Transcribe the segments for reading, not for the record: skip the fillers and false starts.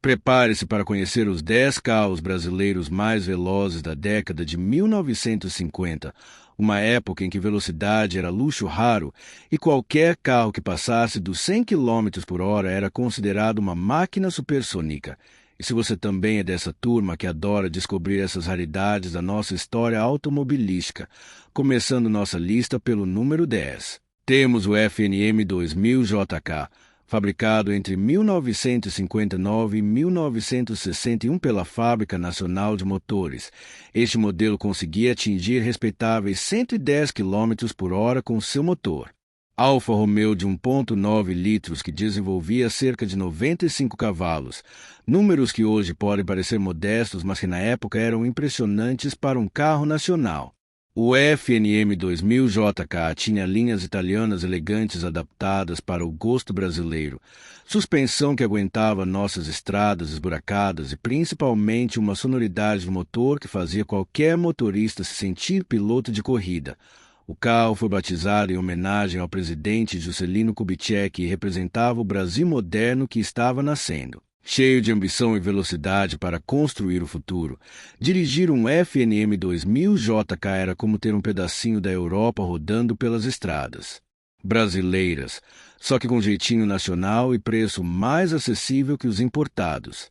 Prepare-se para conhecer os 10 carros brasileiros mais velozes da década de 1950, uma época em que velocidade era luxo raro e qualquer carro que passasse dos 100 km por hora era considerado uma máquina supersônica. E se você também é dessa turma que adora descobrir essas raridades da nossa história automobilística, começando nossa lista pelo número 10. Temos o FNM 2000 JK, fabricado entre 1959 e 1961 pela Fábrica Nacional de Motores. Este modelo conseguia atingir respeitáveis 110 km por hora com seu motor. Alfa Romeo de 1,9 litros que desenvolvia cerca de 95 cavalos, números que hoje podem parecer modestos, mas que na época eram impressionantes para um carro nacional. O FNM 2000 JK tinha linhas italianas elegantes adaptadas para o gosto brasileiro, suspensão que aguentava nossas estradas esburacadas e principalmente uma sonoridade do motor que fazia qualquer motorista se sentir piloto de corrida. O carro foi batizado em homenagem ao presidente Juscelino Kubitschek e representava o Brasil moderno que estava nascendo. Cheio de ambição e velocidade para construir o futuro, dirigir um FNM 2000 JK era como ter um pedacinho da Europa rodando pelas estradas brasileiras, só que com jeitinho nacional e preço mais acessível que os importados.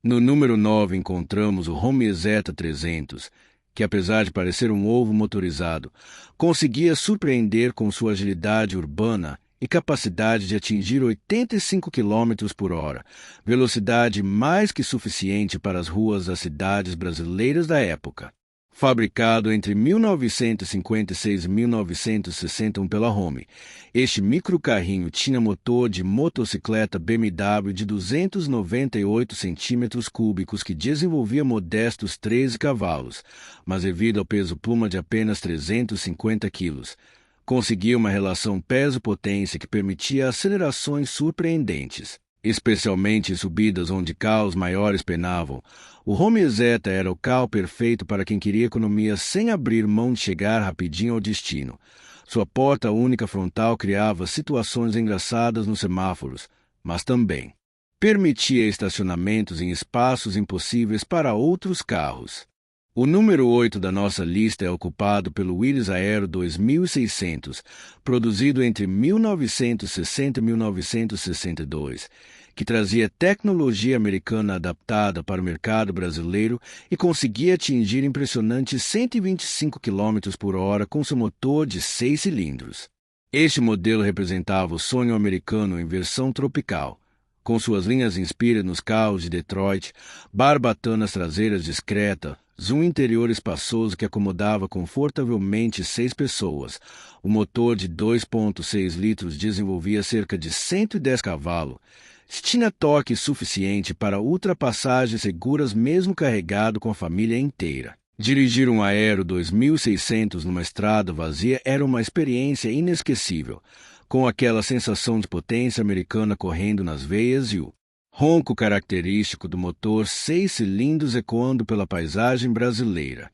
No número 9 encontramos o Romeo Zeta 300, que apesar de parecer um ovo motorizado, conseguia surpreender com sua agilidade urbana e capacidade de atingir 85 km por hora, velocidade mais que suficiente para as ruas das cidades brasileiras da época. Fabricado entre 1956 e 1961 pela Home, este microcarrinho tinha motor de motocicleta BMW de 298 centímetros cúbicos que desenvolvia modestos 13 cavalos, mas devido ao peso pluma de apenas 350 quilos, conseguia uma relação peso-potência que permitia acelerações surpreendentes. Especialmente em subidas onde carros maiores penavam, o Romeo Zeta era o carro perfeito para quem queria economia sem abrir mão de chegar rapidinho ao destino. Sua porta única frontal criava situações engraçadas nos semáforos, mas também permitia estacionamentos em espaços impossíveis para outros carros. O número 8 da nossa lista é ocupado pelo Willys Aero 2600, produzido entre 1960 e 1962, que trazia tecnologia americana adaptada para o mercado brasileiro e conseguia atingir impressionantes 125 km por hora com seu motor de 6 cilindros. Este modelo representava o sonho americano em versão tropical, com suas linhas inspiradas nos carros de Detroit, barbatanas traseiras discretas, zoom interior espaçoso que acomodava confortavelmente 6 pessoas. O motor de 2,6 litros desenvolvia cerca de 110 cavalos. Tinha torque suficiente para ultrapassagens seguras mesmo carregado com a família inteira. Dirigir um Aero 2600 numa estrada vazia era uma experiência inesquecível, com aquela sensação de potência americana correndo nas veias e o ronco característico do motor 6 cilindros ecoando pela paisagem brasileira.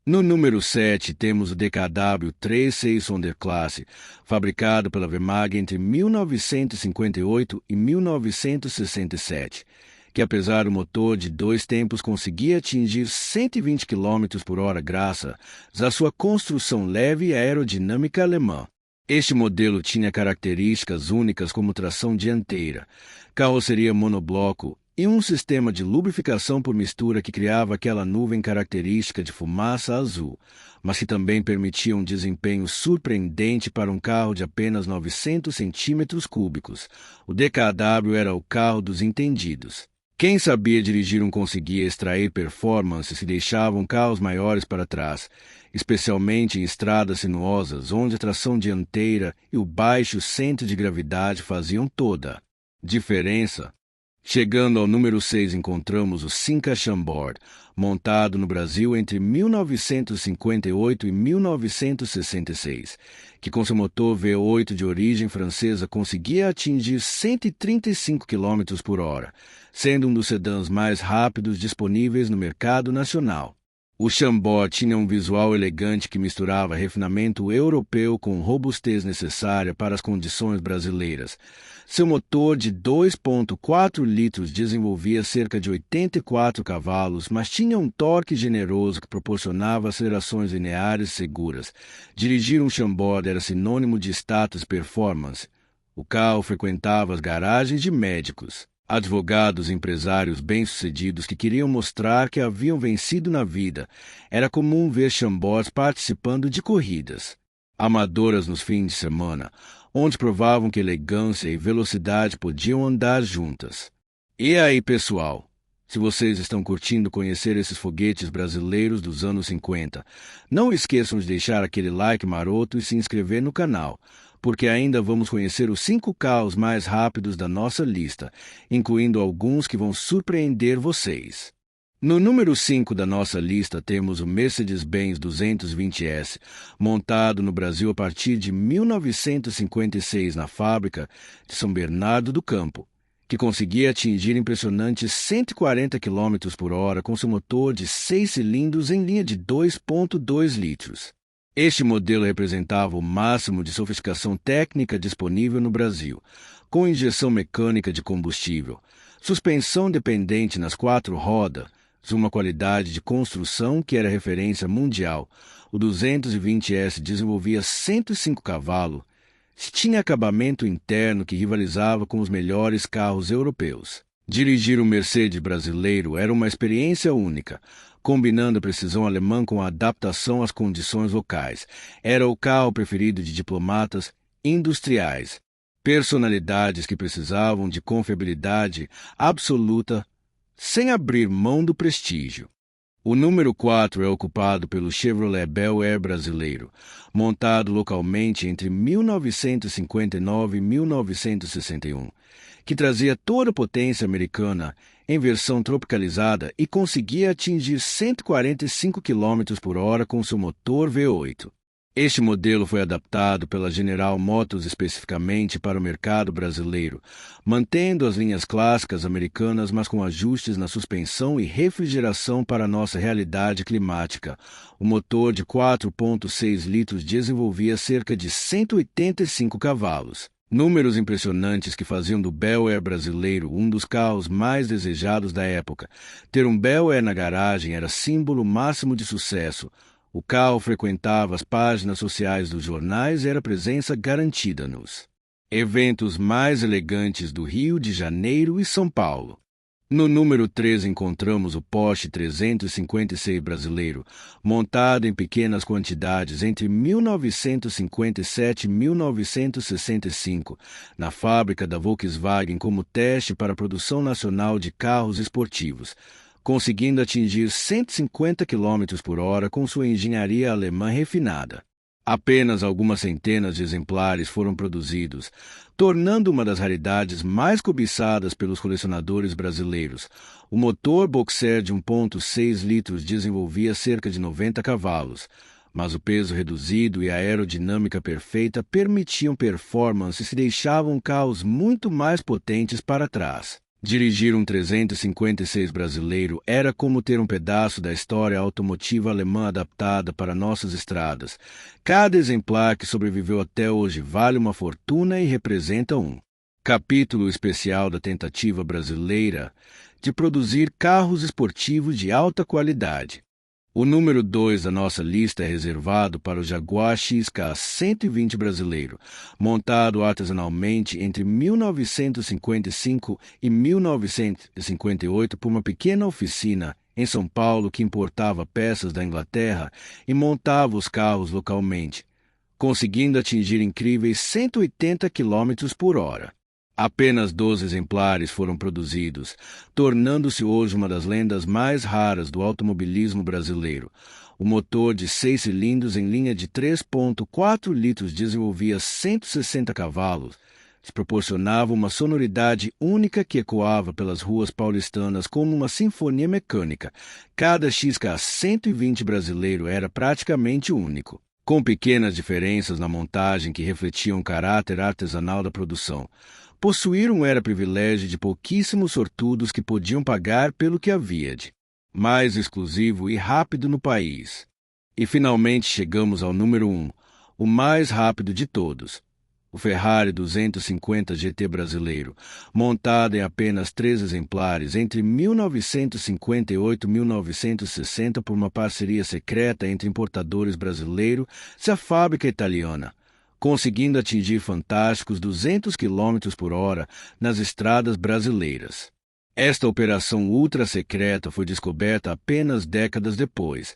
No número 7 temos o DKW 36 Sonderklasse, fabricado pela Vermag entre 1958 e 1967, que apesar do motor de 2 tempos conseguia atingir 120 km por hora graças à sua construção leve e aerodinâmica alemã. Este modelo tinha características únicas como tração dianteira, carroceria monobloco e um sistema de lubrificação por mistura que criava aquela nuvem característica de fumaça azul, mas que também permitia um desempenho surpreendente para um carro de apenas 900 centímetros cúbicos. O DKW era o carro dos entendidos. Quem sabia dirigir conseguia extrair performances que deixavam carros maiores para trás, especialmente em estradas sinuosas, onde a tração dianteira e o baixo centro de gravidade faziam toda a diferença. Chegando ao número 6 encontramos o Simca Chambord, montado no Brasil entre 1958 e 1966, que com seu motor V8 de origem francesa conseguia atingir 135 km por hora, sendo um dos sedãs mais rápidos disponíveis no mercado nacional. O Chambord tinha um visual elegante que misturava refinamento europeu com robustez necessária para as condições brasileiras. Seu motor de 2,4 litros desenvolvia cerca de 84 cavalos, mas tinha um torque generoso que proporcionava acelerações lineares seguras. Dirigir um Chambord era sinônimo de status e performance. O carro frequentava as garagens de médicos, advogados e empresários bem-sucedidos que queriam mostrar que haviam vencido na vida. Era comum ver Chambords participando de corridas amadoras nos fins de semana, onde provavam que elegância e velocidade podiam andar juntas. E aí, pessoal? Se vocês estão curtindo conhecer esses foguetes brasileiros dos anos 50, não esqueçam de deixar aquele like maroto e se inscrever no canal, porque ainda vamos conhecer os 5 carros mais rápidos da nossa lista, incluindo alguns que vão surpreender vocês. No número 5 da nossa lista temos o Mercedes-Benz 220S, montado no Brasil a partir de 1956 na fábrica de São Bernardo do Campo, que conseguia atingir impressionantes 140 km por hora com seu motor de 6 cilindros em linha de 2,2 litros. Este modelo representava o máximo de sofisticação técnica disponível no Brasil, com injeção mecânica de combustível, suspensão dependente nas 4 rodas, uma qualidade de construção que era referência mundial. O 220S desenvolvia 105 cavalos, tinha acabamento interno que rivalizava com os melhores carros europeus. Dirigir um Mercedes brasileiro era uma experiência única, combinando a precisão alemã com a adaptação às condições locais. Era o carro preferido de diplomatas, industriais, personalidades que precisavam de confiabilidade absoluta, sem abrir mão do prestígio. O número 4 é ocupado pelo Chevrolet Bel Air brasileiro, montado localmente entre 1959 e 1961, que trazia toda a potência americana em versão tropicalizada e conseguia atingir 145 km por hora com seu motor V8. Este modelo foi adaptado pela General Motors especificamente para o mercado brasileiro, mantendo as linhas clássicas americanas, mas com ajustes na suspensão e refrigeração para a nossa realidade climática. O motor de 4,6 litros desenvolvia cerca de 185 cavalos. Números impressionantes que faziam do Bel Air brasileiro um dos carros mais desejados da época. Ter um Bel Air na garagem era símbolo máximo de sucesso. O carro frequentava as páginas sociais dos jornais e era presença garantida nos eventos mais elegantes do Rio de Janeiro e São Paulo. No número 3 encontramos o Porsche 356 brasileiro, montado em pequenas quantidades entre 1957 e 1965, na fábrica da Volkswagen como teste para a produção nacional de carros esportivos, conseguindo atingir 150 km por hora com sua engenharia alemã refinada. Apenas algumas centenas de exemplares foram produzidos, tornando uma das raridades mais cobiçadas pelos colecionadores brasileiros. O motor boxer de 1,6 litros desenvolvia cerca de 90 cavalos, mas o peso reduzido e a aerodinâmica perfeita permitiam performances e deixavam carros muito mais potentes para trás. Dirigir um 356 brasileiro era como ter um pedaço da história automotiva alemã adaptada para nossas estradas. Cada exemplar que sobreviveu até hoje vale uma fortuna e representa um capítulo especial da tentativa brasileira de produzir carros esportivos de alta qualidade. O número 2 da nossa lista é reservado para o Jaguar XK 120 brasileiro, montado artesanalmente entre 1955 e 1958 por uma pequena oficina em São Paulo que importava peças da Inglaterra e montava os carros localmente, conseguindo atingir incríveis 180 km por hora. Apenas 12 exemplares foram produzidos, tornando-se hoje uma das lendas mais raras do automobilismo brasileiro. O motor de 6 cilindros em linha de 3,4 litros desenvolvia 160 cavalos, proporcionava uma sonoridade única que ecoava pelas ruas paulistanas como uma sinfonia mecânica. Cada XK 120 brasileiro era praticamente único, com pequenas diferenças na montagem que refletiam o caráter artesanal da produção. Possuir um era privilégio de pouquíssimos sortudos que podiam pagar pelo que havia de mais exclusivo e rápido no país. E finalmente chegamos ao número 1, o mais rápido de todos, o Ferrari 250 GT brasileiro, montado em apenas 3 exemplares entre 1958 e 1960 por uma parceria secreta entre importadores brasileiros e a fábrica italiana, conseguindo atingir fantásticos 200 km por hora nas estradas brasileiras. Esta operação ultra-secreta foi descoberta apenas décadas depois,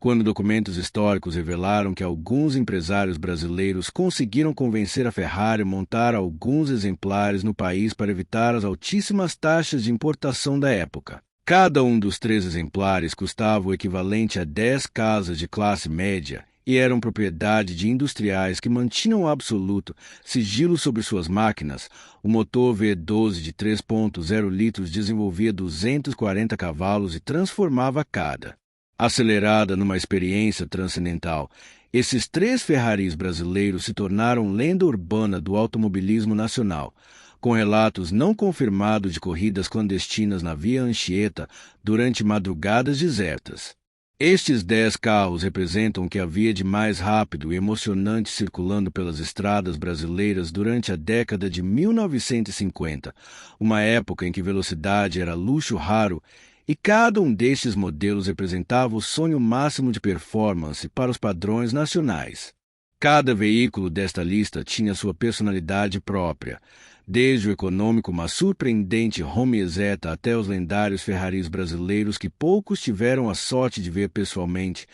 quando documentos históricos revelaram que alguns empresários brasileiros conseguiram convencer a Ferrari a montar alguns exemplares no país para evitar as altíssimas taxas de importação da época. Cada um dos 3 exemplares custava o equivalente a 10 casas de classe média e eram propriedade de industriais que mantinham absoluto sigilo sobre suas máquinas. O motor V12 de 3.0 litros desenvolvia 240 cavalos e transformava cada acelerada numa experiência transcendental. Esses 3 Ferraris brasileiros se tornaram lenda urbana do automobilismo nacional, com relatos não confirmados de corridas clandestinas na Via Anchieta durante madrugadas desertas. Estes 10 carros representam o que havia de mais rápido e emocionante circulando pelas estradas brasileiras durante a década de 1950, uma época em que velocidade era luxo raro e cada um destes modelos representava o sonho máximo de performance para os padrões nacionais. Cada veículo desta lista tinha sua personalidade própria, desde o econômico mas surpreendente Romeo Zeta até os lendários Ferraris brasileiros que poucos tiveram a sorte de ver pessoalmente.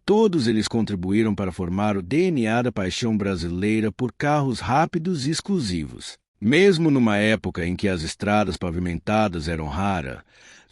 Todos eles contribuíram para formar o DNA da paixão brasileira por carros rápidos e exclusivos. Mesmo numa época em que as estradas pavimentadas eram raras,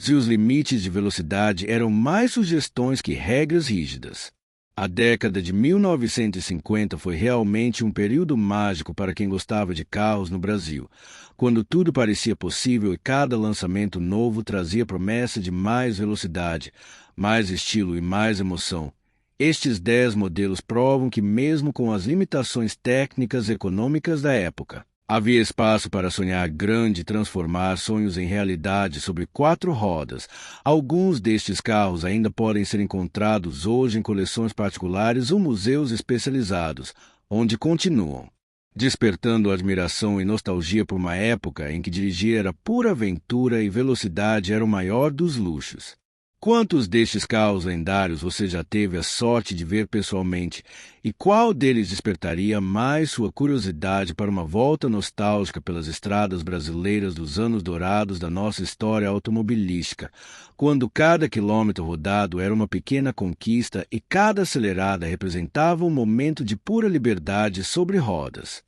e os limites de velocidade eram mais sugestões que regras rígidas. A década de 1950 foi realmente um período mágico para quem gostava de carros no Brasil, quando tudo parecia possível e cada lançamento novo trazia promessa de mais velocidade, mais estilo e mais emoção. Estes 10 modelos provam que, mesmo com as limitações técnicas e econômicas da época, havia espaço para sonhar grande e transformar sonhos em realidade sobre 4 rodas. Alguns destes carros ainda podem ser encontrados hoje em coleções particulares ou museus especializados, onde continuam despertando admiração e nostalgia por uma época em que dirigir era pura aventura e velocidade era o maior dos luxos. Quantos destes carros lendários você já teve a sorte de ver pessoalmente, e qual deles despertaria mais sua curiosidade para uma volta nostálgica pelas estradas brasileiras dos anos dourados da nossa história automobilística, quando cada quilômetro rodado era uma pequena conquista e cada acelerada representava um momento de pura liberdade sobre rodas?